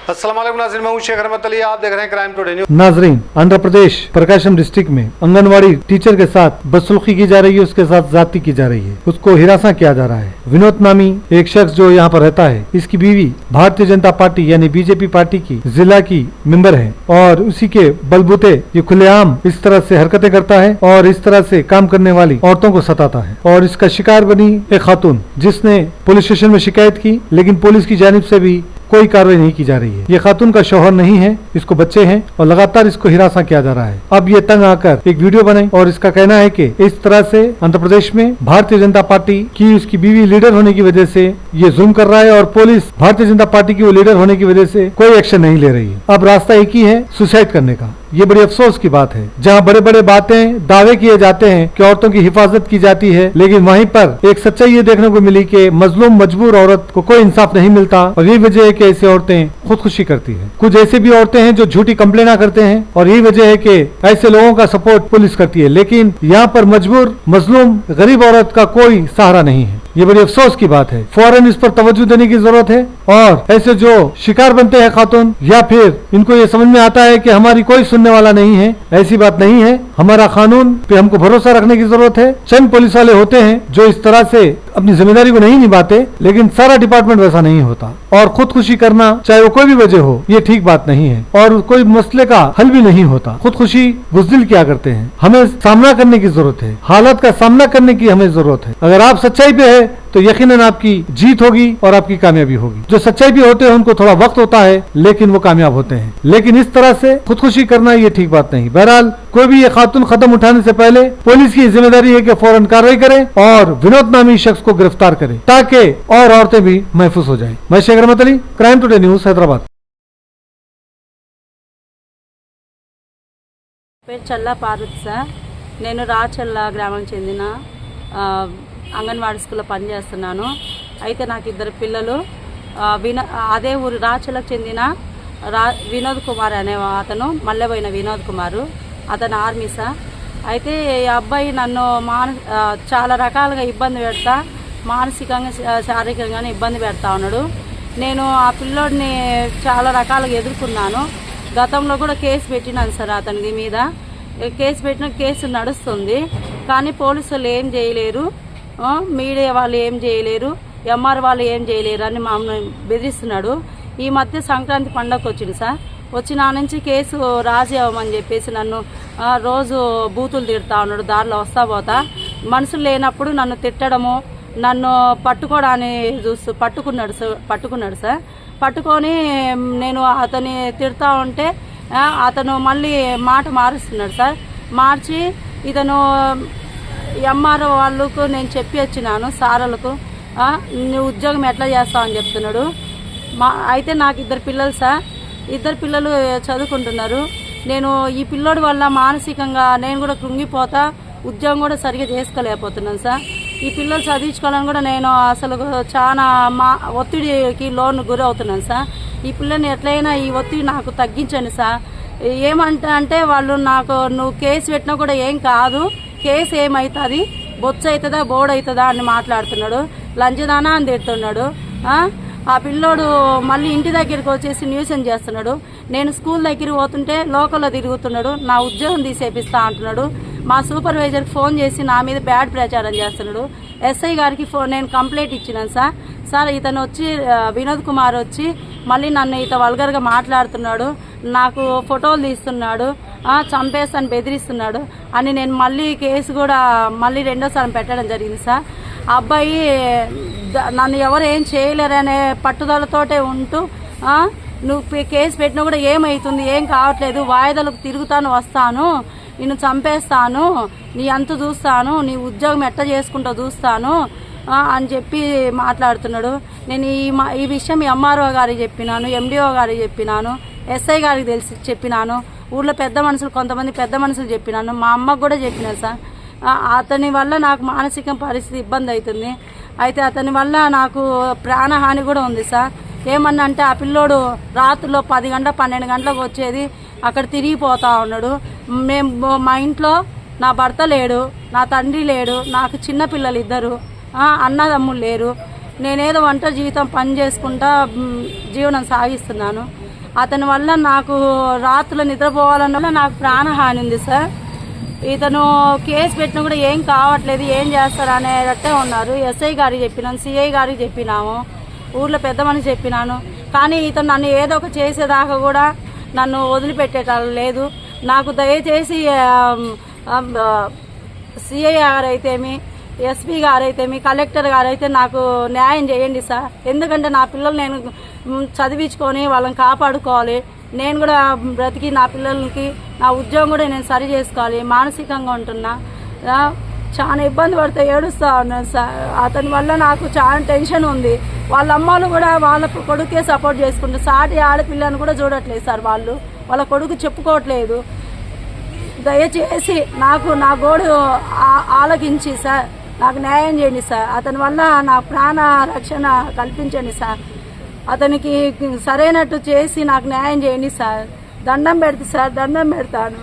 अस्सलाम वालेकुम नाज़रीन, मैं हूं शेख रहमत अली, आप देख रहे हैं क्राइम टुडे न्यूज़। नाज़रीन, आंध्र प्रदेश प्रकाशम डिस्ट्रिक्ट में आंगनवाड़ी टीचर के साथ बदसलूकी की जा रही है, उसके साथ जाती की जा रही है, उसको हिरासा किया जा रहा है। विनोद नामी एक शख्स जो यहाँ पर रहता है, इसकी बीवी भारतीय जनता पार्टी यानी बीजेपी पार्टी की जिला की मेंबर है और उसी के बलबूते ये खुलेआम इस तरह से हरकतें करता है और इस तरह से काम करने वाली औरतों को सताता है। और इसका शिकार बनी एक खातून, जिसने पुलिस स्टेशन में शिकायत की, लेकिन पुलिस की जानिब से भी कोई कार्रवाई नहीं की जा रही है। ये खातून का शौहर नहीं है, इसको बच्चे हैं और लगातार इसको हिरासा किया जा रहा है। अब ये तंग आकर एक वीडियो बनाई और इसका कहना है कि इस तरह से आंध्र प्रदेश में भारतीय जनता पार्टी की उसकी बीवी लीडर होने की वजह से ये जुल्म कर रहा है और पुलिस भारतीय जनता पार्टी की वो लीडर होने की वजह से कोई एक्शन नहीं ले रही है। अब रास्ता एक ही है, सुसाइड करने का। ये बड़ी अफसोस की बात है, जहाँ बड़े बड़े बातें दावे किए जाते हैं कि औरतों की हिफाजत की जाती है, लेकिन वहीं पर एक सच्चाई ये देखने को मिली कि मजलूम मजबूर औरत को कोई इंसाफ नहीं मिलता और यही वजह है कि ऐसी औरतें खुदकुशी करती है। कुछ ऐसे भी औरतें हैं जो झूठी कंप्लेना करते हैं और यही वजह है कि ऐसे लोगों का सपोर्ट पुलिस करती है, लेकिन यहाँ पर मजबूर मजलूम गरीब औरत का कोई सहारा नहीं है। ये बड़ी अफसोस की बात है। फौरन इस पर तवज्जो देने की जरूरत है और ऐसे जो शिकार बनते हैं खातून, या फिर इनको ये समझ में आता है कि हमारी कोई सुनने वाला नहीं है, ऐसी बात नहीं है। हमारा कानून पे हमको भरोसा रखने की जरूरत है। चंद पुलिस वाले होते हैं जो इस तरह से अपनी जिम्मेदारी को नहीं निभाते, लेकिन सारा डिपार्टमेंट वैसा नहीं होता। और खुदकुशी करना, चाहे वो कोई भी वजह हो, ये ठीक बात नहीं है और कोई मसले का हल भी नहीं होता। खुदकुशी बुज़दिल क्या करते हैं। हमें सामना करने की जरूरत है, हालात का सामना करने की हमें जरूरत है। अगर आप सच्चाई पे है तो यकीनन आपकी जीत होगी और आपकी कामयाबी होगी। जो सच्चाई भी होते हैं उनको थोड़ा वक्त होता है, लेकिन वो कामयाब होते हैं। लेकिन इस तरह से खुदकुशी करना ये ठीक बात नहीं। बहरहाल कोई भी ये खातून कदम उठाने से पहले पुलिस की जिम्मेदारी है कि फौरन कार्रवाई करे और विनोद नामी शख्स को गिरफ्तार करे, ताकि और औरतें भी महफूज हो जाएं। मैं शेख रहमत Ali, crime today news, Hyderabad. పేరు చల్లా పార్వతి సార్. నేను రాచల్ల గ్రామానికి చెందిన అంగన్వాడీ స్కూల్లో పనిచేస్తున్నాను. అయితే నాకు ఇద్దరు పిల్లలు. అదే ఊరు రాచల్లకు చెందిన వినోద్ కుమార్ అనే అతను, మల్లెబోయిన వినోద్ కుమారు, అతను ఆర్మీ సార్. అయితే ఈ అబ్బాయి నన్ను చాలా రకాలుగా ఇబ్బంది పెడతా, మానసికంగా శారీరకంగానే ఇబ్బంది పెడతా ఉన్నాడు. నేను ఆ పిల్లోడిని చాలా రకాలుగా ఎదుర్కొన్నాను. గతంలో కూడా కేసు పెట్టినాను సార్. అతని మీద కేసు పెట్టిన కేసు నడుస్తుంది, కానీ పోలీసులు ఏం చేయలేరు, మీడియా వాళ్ళు ఏం చేయలేరు, ఎంఆర్ వాళ్ళు ఏం చేయలేరు అని మమ్మల్ని బెదిరిస్తున్నాడు. ఈ మధ్య సంక్రాంతి పండగకు వచ్చింది సార్. వచ్చి నా నుంచి కేసు రాజీ అవ్వమని చెప్పేసి నన్ను రోజు బూతులు తిడతా ఉన్నాడు. దారిలో వస్తా పోతా మనుషులు లేనప్పుడు నన్ను తిట్టడము, నన్ను పట్టుకోవడానికి పట్టుకున్నాడు సార్. పట్టుకొని నేను అతన్ని తిడతా ఉంటే అతను మళ్ళీ మాట మారుస్తున్నాడు సార్. మార్చి ఇతను ఎంఆర్ఓ వాళ్ళకు నేను చెప్పి వచ్చినాను, సార్లకు, నువ్వు ఉద్యోగం ఎట్లా చేస్తావు అని చెప్తున్నాడు. అయితే నాకు ఇద్దరు పిల్లలు సార్. ఇద్దరు పిల్లలు చదువుకుంటున్నారు. నేను ఈ పిల్లోడి వల్ల మానసికంగా నేను కూడా కృంగిపోతా, ఉద్యోగం కూడా సరిగ్గా చేసుకోలేకపోతున్నాను సార్. ఈ పిల్లలు చదివించుకోవాలని కూడా నేను అసలు చాలా ఒత్తిడికి లోను గురవుతున్నాను సార్. ఈ పిల్లని ఎట్లయినా ఈ ఒత్తిడి నాకు తగ్గించండి సార్. ఏమంటే వాళ్ళు నాకు, నువ్వు కేసు పెట్టినా కూడా ఏం కాదు, కేసు ఏమవుతుంది, బొచ్చ అవుతుందా బోర్డు అవుతుందా అని మాట్లాడుతున్నాడు. లంచదానా అని తిడుతున్నాడు. ఆ పిల్లోడు మళ్ళీ ఇంటి దగ్గరికి వచ్చేసి న్యూసెన్స్ చేస్తున్నాడు. నేను స్కూల్ దగ్గరికి పోతుంటే లోకల్లో తిరుగుతున్నాడు, నా ఉద్యోగం తీసేపిస్తా అంటున్నాడు. మా సూపర్వైజర్కి ఫోన్ చేసి నా మీద బ్యాడ్ ప్రచారం చేస్తున్నాడు. ఎస్ఐ గారికి నేను కంప్లైంట్ ఇచ్చినాను సార్. సార్ ఇతను వచ్చి వినోద్ కుమార్ వచ్చి మళ్ళీ నన్ను వల్గర్గా మాట్లాడుతున్నాడు, నాకు ఫోటోలు తీస్తున్నాడు, చంపేస్తాను బెదిరిస్తున్నాడు అని నేను మళ్ళీ కేసు కూడా మళ్ళీ రెండోసారి పెట్టడం జరిగింది సార్. ఆ అబ్బాయి నన్ను ఎవరు ఏం చేయలేరనే పట్టుదలతోటే ఉంటూ, నువ్వు కేసు పెట్టినా కూడా ఏమవుతుంది, ఏం కావట్లేదు, వాయిదాలకు తిరుగుతాను, వస్తాను, నిన్ను చంపేస్తాను, నీ అంతు చూస్తాను, నీ ఉద్యోగం ఎట్లా చేసుకుంటూ చూస్తాను అని చెప్పి మాట్లాడుతున్నాడు. నేను ఈ విషయం ఎంఆర్ఓ గారికి చెప్పినాను, ఎండిఓ గారికి చెప్పినాను, ఎస్ఐ గారికి చెప్పినాను, ఊళ్ళో పెద్ద మనుషులు, కొంతమంది పెద్ద మనుషులు చెప్పినాను, మా అమ్మకు కూడా చెప్పినాను సార్. అతని వల్ల నాకు మానసిక పరిస్థితి ఇబ్బంది అవుతుంది. అయితే అతని వల్ల నాకు ప్రాణహాని కూడా ఉంది సార్. ఏమన్నా అంటే ఆ పిల్లోడు రాత్రిలో 10 గంటల 12 గంటలకు వచ్చేది, అక్కడ తిరిగిపోతా ఉన్నాడు. మా ఇంట్లో నా భర్త లేడు, నా తండ్రి లేడు, నాకు చిన్న పిల్లలు ఇద్దరు, అన్నదమ్ములు లేరు. నేనేదో వంట జీవితం పని చేసుకుంటా జీవనం సాగిస్తున్నాను. అతని వల్ల నాకు రాత్రులు నిద్రపోవాలన్న నాకు ప్రాణహాని ఉంది సార్. ఇతను కేసు పెట్టినా కూడా ఏం కావట్లేదు, ఏం చేస్తారు అనేటట్టే ఉన్నారు. ఎస్ఐ గారికి చెప్పినాను, సిఐ గారికి చెప్పినాము, ఊర్లో పెద్ద మనిషి చెప్పినాను. కానీ ఇతను నన్ను ఏదో ఒక చేసేదాకా కూడా నన్ను వదిలిపెట్టేటట్లు లేదు. నాకు దయచేసి సిఐ గారైతేమి, ఎస్పీ గారైతేమి, కలెక్టర్ గారైతే నాకు న్యాయం చేయండి సార్. ఎందుకంటే నా పిల్లలు నేను చదివించుకొని వాళ్ళని కాపాడుకోవాలి. నేను కూడా బ్రతికి నా పిల్లలకి నా ఉద్యోగం కూడా నేను సరి చేసుకోవాలి. మానసికంగా ఉంటున్నా, చాలా ఇబ్బంది పడితే ఏడుస్తూ ఉన్నాను సార్. అతని వల్ల నాకు చాలా టెన్షన్ ఉంది. వాళ్ళ అమ్మలు కూడా వాళ్ళ కొడుకే సపోర్ట్ చేసుకుంటారు. సాటి ఆడపిల్లని కూడా చూడట్లేదు సార్. వాళ్ళ కొడుకు చెప్పుకోవట్లేదు. దయచేసి నాకు నా గోడు ఆలకించి సార్ నాకు న్యాయం చేయండి సార్. అతని వల్ల నా ప్రాణ రక్షణ కల్పించండి సార్. అతనికి సరైనట్టు చేసి నాకు న్యాయం చేయండి సార్. దండం పెడతా సార్, దండం పెడతాను.